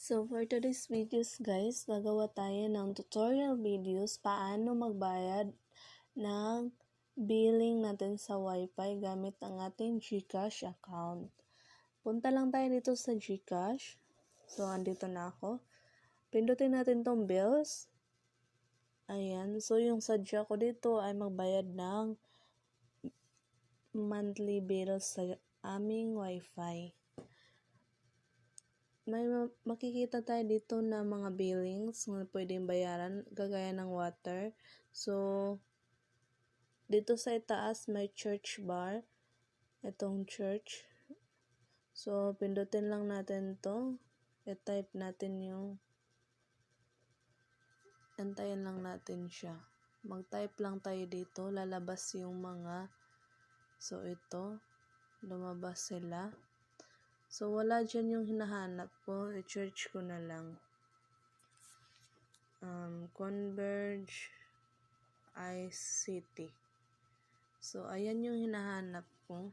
So for today's videos guys, gagawa tayo ng tutorial videos paano magbayad ng billing natin sa Wi-Fi gamit ang ating GCash account. Punta lang tayo dito sa GCash. So andito na ako. Pindutin natin tong bills. Ayan. So yung sadya ko dito ay magbayad ng monthly bills sa aming Wi-Fi. May makikita tayo dito na mga billings na pwedeng bayaran, gagaya ng water. So, dito sa itaas may church bar. Itong church. So, pindutin lang natin to. I-type natin yung antayin lang natin siya. Mag-type lang tayo dito. Lalabas yung mga so, ito. Lumabas sila. So, wala dyan yung hinahanap ko. I-search ko na lang. Converge ICT. So, ayan yung hinahanap ko.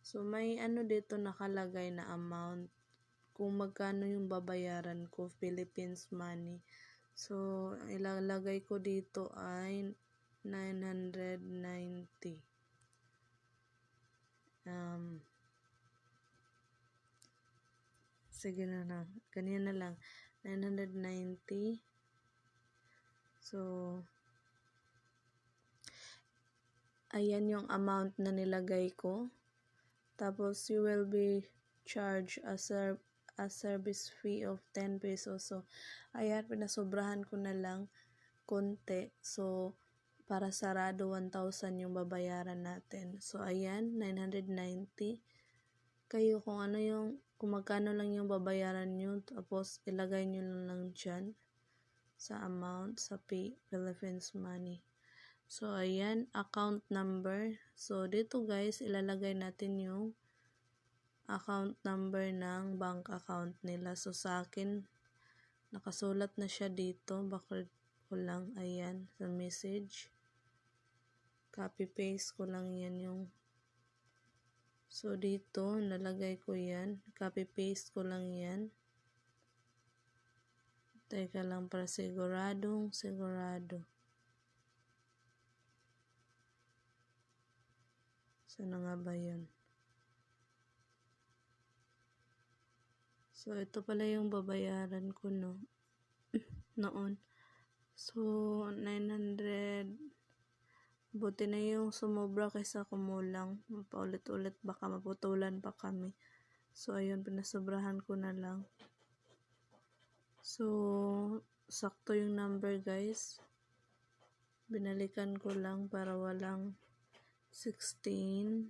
So, may ano dito nakalagay na amount. Kung magkano yung babayaran ko, Philippines money. So, ilalagay ko dito ay 990. Sige na lang. Ganyan na lang. 990. So, ayan yung amount na nilagay ko. Tapos, you will be charged a service fee of 10 pesos. So, ayan, pinasobrahan ko na lang konti. So, para sarado 1,000 yung babayaran natin. So, ayan, 990. Kayo kung ano yung, kung magkano lang yung babayaran nyo. Tapos, ilagay nyo lang dyan sa amount, sa Philippines money. So, ayan, account number. So, dito guys, ilalagay natin yung account number ng bank account nila. So, sa akin, nakasulat na siya dito. Bakit ko lang, ayan, sa message. Copy-paste ko lang yan yung. So, dito, nalagay ko yan. Copy-paste ko lang yan. Teka lang para sigurado. Saan na nga ba yun? So, ito pala yung babayaran ko, no? Noon. So, 900. Buti na yung sumobra kaysa kumulang. Paulit-ulit baka maputulan pa kami. So, ayun, pinasobrahan ko na lang. So, sakto yung number, guys. Binalikan ko lang para walang 16,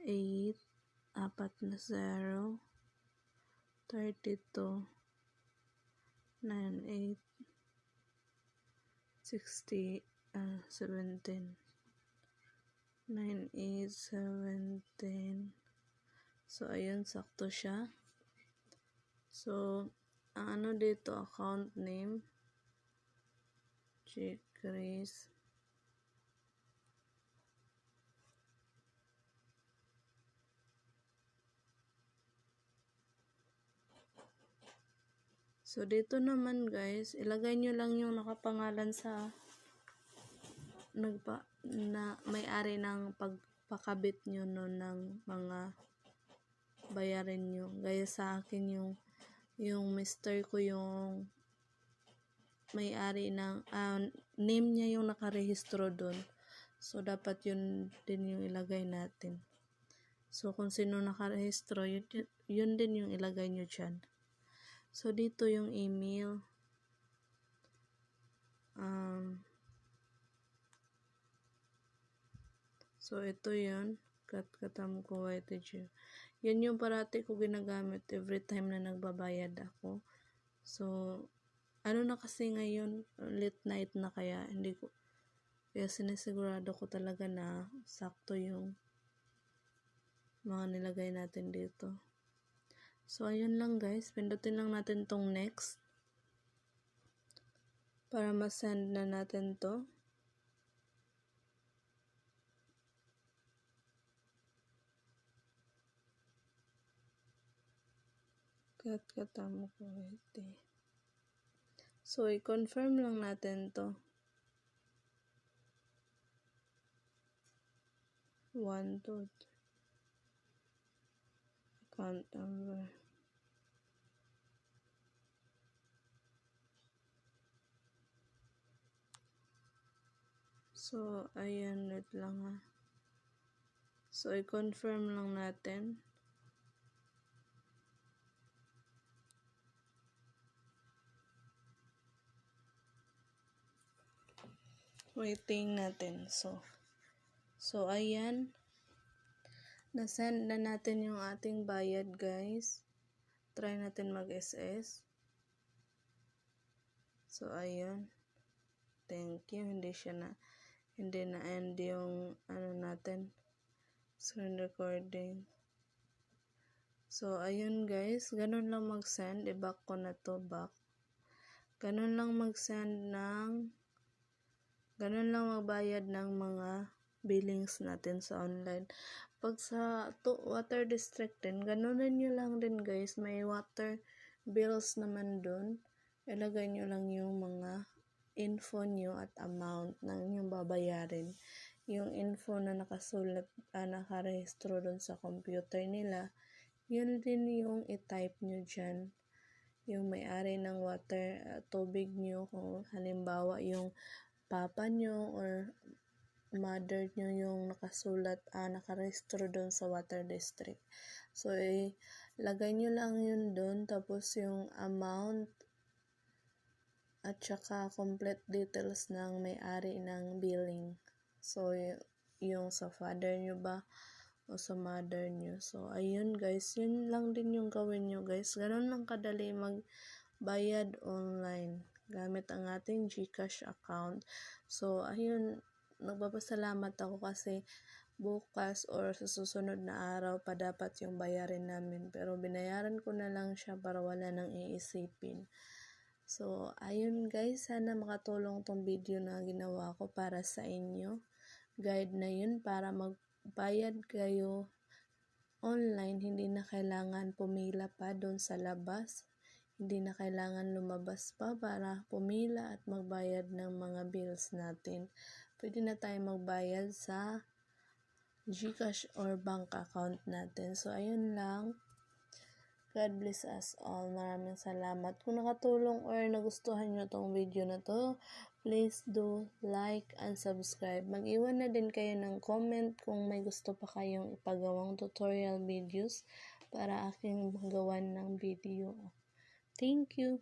8, 4 na 0, 32, 98, 60, 17, 98, 17. So, ayun, sakto siya. So, ang ano dito, account name, Chris. So, dito naman guys, ilagay nyo lang yung nakapangalan sa na may-ari ng pagpakabit nyo no, ng mga bayarin nyo. Gaya sa akin yung mister ko yung may-ari ng name niya yung nakarehistro doon. So, dapat yun din yung ilagay natin. So, kung sino nakarehistro, yun din yung ilagay nyo dyan. So, dito yung email. So, ito yun. Katam ko YTG. Yan yung parati ko ginagamit every time na nagbabayad ako. So, ano na kasi ngayon, late night na kaya hindi ko, kaya sinisigurado ko talaga na sakto yung mga nilagay natin dito. So, ayun lang guys. Pindutin lang natin tong next para ma-send na natin to. Katamo ko ito. So, i-confirm lang natin to. 1, 2, 3. Account number. So, ayan, wait lang ha. So, i-confirm lang natin. Waiting natin. So ayan. Na-send na natin yung ating bayad, guys. Try natin mag-SS. So, ayun. Thank you. Hindi na end yung natin. Screen recording. So, ayun guys. Ganun lang mag-send. I-back ko na to, back. Ganun lang mag-send ganun lang magbayad ng mga billings natin sa online. Pag sa water district din, ganunan nyo lang din guys. May water bills naman dun. Ilagay nyo lang yung mga info nyo at amount na yung babayarin. Yung info na nakasulat, nakarehistro dun sa computer nila, yun din yung i-type nyo dyan. Yung may-ari ng water, tubig nyo, kung halimbawa yung papa nyo or mother nyo yung nakasulat, nakarehistro doon sa water district. So, lagay nyo lang yun doon, tapos yung amount at saka complete details ng may-ari ng billing. So, yung sa father nyo ba o sa mother nyo. So, ayun guys, yun lang din yung gawin nyo guys. Ganun lang kadali magbayad online gamit ang ating GCash account. So, ayun, nagpapasalamat ako kasi bukas or sa susunod na araw pa dapat yung bayarin namin. Pero binayaran ko na lang siya para wala nang iisipin. So, ayun guys, sana makatulong tong video na ginawa ko para sa inyo. Guide na yun para magbayad kayo online. Hindi na kailangan pumila pa doon sa labas. Hindi na kailangan lumabas pa para pumila at magbayad ng mga bills natin. Pwede na tayo magbayad sa GCash or bank account natin. So, ayun lang. God bless us all. Maraming salamat. Kung nakatulong or nagustuhan nyo tong video na to, please do like and subscribe. Mag-iwan na din kayo ng comment kung may gusto pa kayong ipagawang tutorial videos para aking magawan ng video. Thank you.